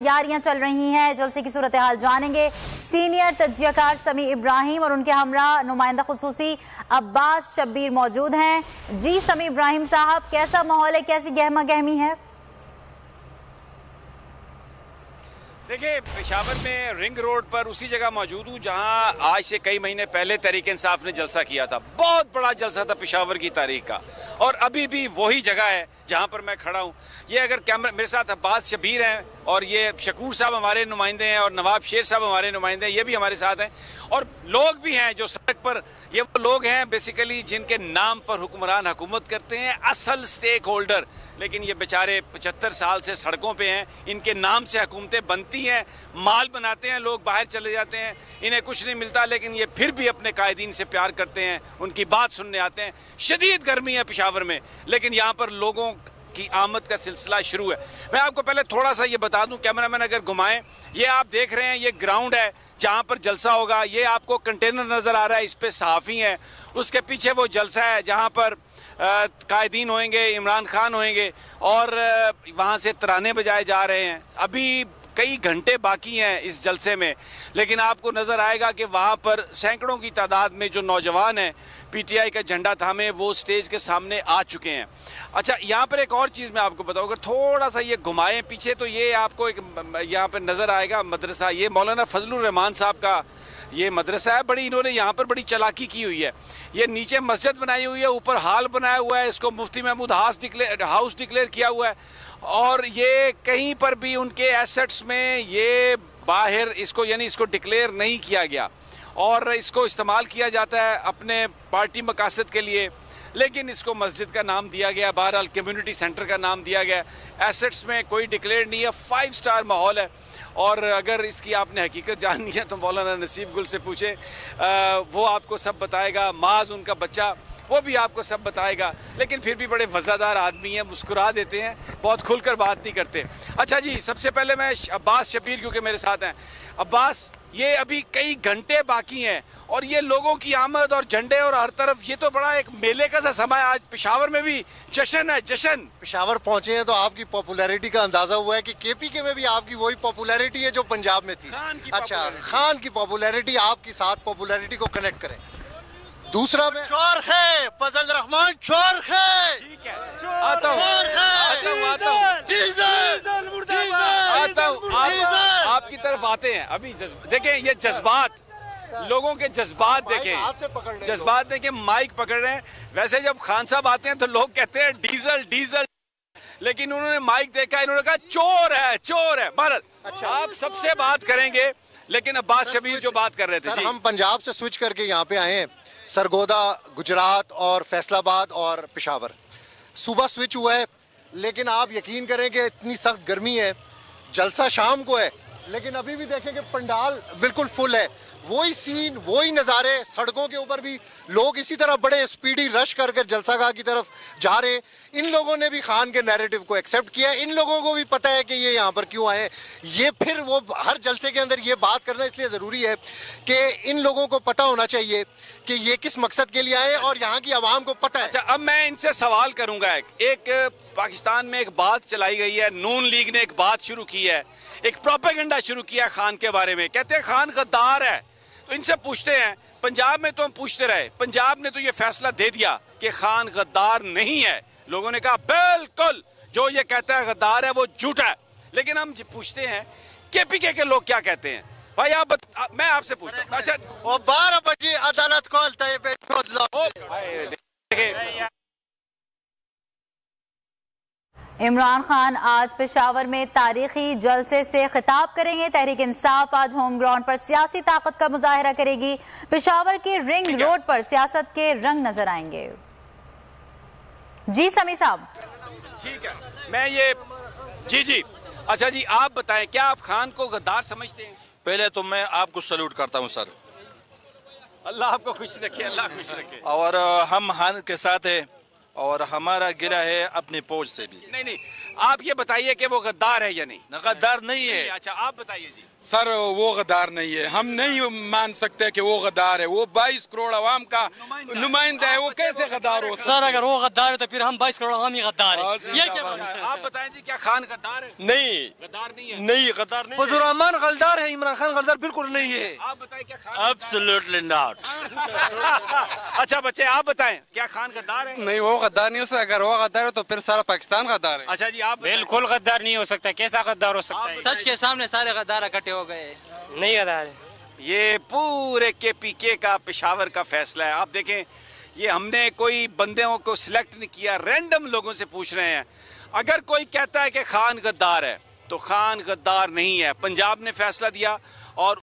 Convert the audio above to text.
तैयारियां चल रही हैं। जलसे की सूरत हाल जानेंगे सीनियर तज्जियाकार समी इब्राहिम और उनके हमरा नुमाइंदा खुसूसी अब्बास शब्बीर मौजूद हैं। जी समी इब्राहिम साहब, कैसा माहौल है, कैसी गहमा गहमी है? देखिए, पेशावर में रिंग रोड पर उसी जगह मौजूद हूँ जहाँ आज से कई महीने पहले तहरीक इंसाफ ने जलसा किया था। बहुत बड़ा जलसा था पेशावर की तारीख का, और अभी भी वही जगह है जहाँ पर मैं खड़ा हूँ। ये अगर कैमरा मेरे साथ अब्बास शब्बीर हैं और ये शकूर साहब हमारे नुमाइंदे हैं और नवाब शेर साहब हमारे नुमाइंदे हैं, ये भी हमारे साथ हैं। और लोग भी हैं जो सड़क पर, ये वो लोग हैं बेसिकली जिनके नाम पर हुक्मरान हुकूमत करते हैं, असल स्टेक होल्डर। लेकिन ये बेचारे 75 साल से सड़कों पे हैं, इनके नाम से हुकूमतें बनती हैं, माल बनाते हैं, लोग बाहर चले जाते हैं, इन्हें कुछ नहीं मिलता, लेकिन ये फिर भी अपने कायदीन से प्यार करते हैं, उनकी बात सुनने आते हैं। शदीद गर्मी है पेशावर में, लेकिन यहाँ पर लोगों की आमद का सिलसिला शुरू है। मैं आपको पहले थोड़ा सा ये बता दूं, कैमरामैन अगर घुमाएं, ये आप देख रहे हैं ये ग्राउंड है जहाँ पर जलसा होगा। ये आपको कंटेनर नज़र आ रहा है, इस पे सहाफ़ी हैं। उसके पीछे वो जलसा है जहाँ पर कायदीन होंगे, इमरान खान होंगे, और वहाँ से तराने बजाए जा रहे हैं। अभी कई घंटे बाकी हैं इस जलसे में, लेकिन आपको नज़र आएगा कि वहाँ पर सैकड़ों की तादाद में जो नौजवान हैं पीटीआई का झंडा थामे वो स्टेज के सामने आ चुके हैं। अच्छा, यहाँ पर एक और चीज़ मैं आपको बताऊँ, अगर थोड़ा सा ये घुमाएं पीछे तो ये आपको एक यहाँ पर नज़र आएगा मदरसा। ये मौलाना फजलुर रहमान साहब का ये मदरसा है। बड़ी इन्होंने यहाँ पर बड़ी चालाकी की हुई है। ये नीचे मस्जिद बनाई हुई है, ऊपर हाल बनाया हुआ है, इसको मुफ्ती महमूद हाउस डिक्लेयर किया हुआ है, और ये कहीं पर भी उनके एसेट्स में ये बाहर इसको यानी इसको डिक्लेयर नहीं किया गया, और इसको इस्तेमाल किया जाता है अपने पार्टी मकासद के लिए। लेकिन इसको मस्जिद का नाम दिया गया, बहरहाल कम्युनिटी सेंटर का नाम दिया गया। एसेट्स में कोई डिक्लेयर नहीं है, 5 स्टार माहौल है। और अगर इसकी आपने हकीकत जाननी है तो मौलाना नसीब गुल से पूछे, वो आपको सब बताएगा। माज उनका बच्चा, वो भी आपको सब बताएगा। लेकिन फिर भी बड़े वज़ादार आदमी हैं, मुस्कुरा देते हैं, बहुत खुलकर बात नहीं करते। अच्छा जी, सबसे पहले मैं अब्बास शब्बीर क्योंकि मेरे साथ हैं। अब्बास, ये अभी कई घंटे बाकी हैं और ये लोगों की आमद और झंडे और हर तरफ, ये तो बड़ा एक मेले का सा समय है। आज पेशावर में भी जश्न है, जश्न। पेशावर पहुंचे हैं तो आपकी पॉपुलैरिटी का अंदाजा हुआ है कि केपीके में भी आपकी वही पॉपुलैरिटी है जो पंजाब में थी। अच्छा, खान की पॉपुलैरिटी आपकी साथ पॉपुलैरिटी को कनेक्ट करें। दूसरा में चोर है, फजल रहमान चोर है। ठीक है, आता हूँ आपकी तरफ आते हैं। अभी देखें ये जज्बात, लोगों के जज्बात देखें, जज्बात देखें। माइक पकड़ रहे हैं। वैसे जब खान साहब आते हैं तो लोग कहते हैं डीजल डीजल, लेकिन उन्होंने माइक देखा, इन्होंने कहा चोर है, चोर है। भारत, अच्छा, आप सबसे बात करेंगे, लेकिन अब्बास शब्बीर जो बात कर रहे थे जी, हम पंजाब से स्विच करके यहाँ पे आए हैं। सरगोदा, गुजरात और फैसलाबाद और पेशावर सुबह स्विच हुआ है, लेकिन आप यकीन करें कि इतनी सख्त गर्मी है। जलसा शाम को है, लेकिन अभी भी देखें कि पंडाल बिल्कुल फुल है। वही सीन, वही नज़ारे, सड़कों के ऊपर भी लोग इसी तरह बड़े स्पीडी रश कर कर जलसागाह की तरफ जा रहे। इन लोगों ने भी खान के नैरेटिव को एक्सेप्ट किया। इन लोगों को भी पता है कि ये यहाँ पर क्यों आए। ये फिर वो हर जलसे के अंदर ये बात करना इसलिए ज़रूरी है कि इन लोगों को पता होना चाहिए कि ये किस मकसद के लिए आए और यहाँ की आवाम को पता है। अच्छा, अब मैं इनसे सवाल करूँगा। एक पाकिस्तान में एक बात चलाई गई है, नून लीग ने एक बात शुरू की है, एक प्रोपेगेंडा शुरू किया खान के बारे में। कहते हैं खान गद्दार है। तो इनसे पूछते हैं, पंजाब में तो हम पूछते रहे, पंजाब ने तो ये फैसला दे दिया कि खान गद्दार नहीं है। लोगों ने कहा बिल्कुल, जो ये कहता है गद्दार है वो झूठा है। लेकिन हम पूछते हैं केपीके के लोग क्या कहते हैं। भाई आप मैं आपसे पूछता हूँ। अच्छा, 12 बजे अदालत खोलता है। इमरान खान आज पेशावर में तारीखी जलसे से खिताब करेंगे। तहरीक इंसाफ आज होम ग्राउंड पर सियासी ताकत का मुजाहिरा करेगी। पेशावर के रिंग रोड पर सियासत के रंग नजर आएंगे। जी समी साहब। ठीक है, मैं ये जी अच्छा जी, आप बताएं, क्या आप खान को गद्दार समझते हैं? पहले तो मैं आपको सल्यूट करता हूं सर। अल्लाह आपको खुश रखे, अल्लाह खुश रखे। और हम खान के साथ है और हमारा गिला है अपनी फौज से भी। नहीं, आप ये बताइए कि वो गद्दार है या नहीं? गद्दार नहीं है। अच्छा आप बताइए जी। सर वो गद्दार नहीं है, हम नहीं मान सकते कि वो गद्दार है। वो 22 करोड़ आवाम का नुमाइंदा है, वो कैसे गद्दार हो? सर अगर वो गद्दार है तो फिर हम 22 करोड़ आवाम ही गद्दार है। ये क्या आप बताएं जी, क्या खान गद्दार है? नहीं, गद्दार नहीं है। नहीं गद्दार नहीं। फजल रहमान गद्दार है, इमरान खान गद्दार बिल्कुल नहीं है। आप बताएं क्या खान? Absolutely not. अच्छा बच्चे आप बताएं क्या खान गद्दार है? नहीं, वो गद्दार नहीं हो सकता। अगर वो गद्दार है तो फिर सारा पाकिस्तान गद्दार है। अच्छा जी आप बिल्कुल गद्दार नहीं हो सकता। कैसा गद्दार हो सकता है? सच के सामने सारे गद्दार इकट्ठे हो गए। नहीं गद्दार है। ये पूरे KPK का पेशावर का फैसला है। आप देखें, ये हमने कोई बंदों को सिलेक्ट नहीं किया, रैंडम लोगों से पूछ रहे हैं। अगर कोई कहता है कि खान गद्दार है तो खान गद्दार नहीं है। पंजाब ने फैसला दिया और